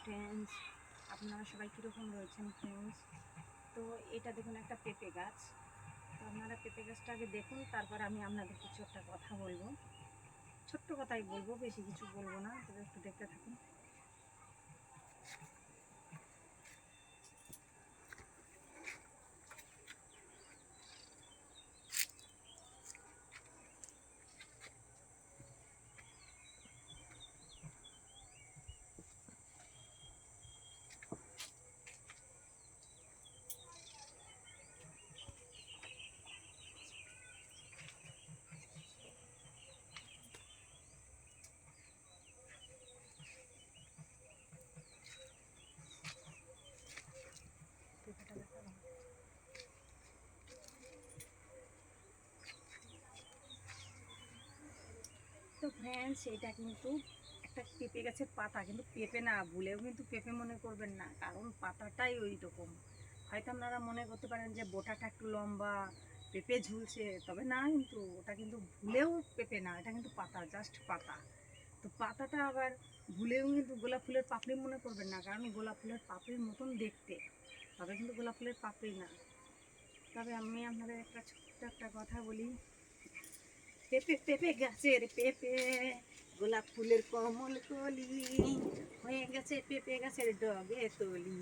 Friends, আপনারা সবাই কীরকম রয়েছেন ফ্রেন্ডস? তো এটা দেখুন একটা পেঁপে গাছ। তো আপনারা পেঁপে গাছটা আগে দেখুন, তারপর আমি আপনাদের কিছু একটা কথা বলবো। ছোট্ট কথাই বলবো, বেশি কিছু বলবো না, তবে একটু দেখতে থাকুন। পেঁপেটা দেখাবো। তো ফ্রেন্ডস, এটা কিন্তু একটা পেঁপে গাছের পাতা, কিন্তু পেঁপে না, ভুলেও কিন্তু পেঁপে মনে করবেন না, কারণ পাতাটাই ওই রকম। হয়তো আপনারা মনে করতে পারেন যে বোটাটা একটু লম্বা, পেঁপে ঝুলছে, তবে না, কিন্তু ওটা কিন্তু ভুলেও পেঁপে না, এটা কিন্তু পাতা, জাস্ট পাতা। তো পাতাটা আবার ভুলেও কিন্তু গোলাপ ফুলের পাপড়ি মনে করবেন না, কারণ গোলাপ ফুলের পাপড়ির মতন দেখতে, তবে কিন্তু গোলাপ ফুলের পাপড়ি না। তবে আমি আপনাদের একটা ছোট্ট একটা কথা বলি। পেঁপে পেঁপে গাছের পেঁপে, গোলাপ ফুলের কমল কলি, হয়ে গেছে পেঁপে গাছের ডগে তলি।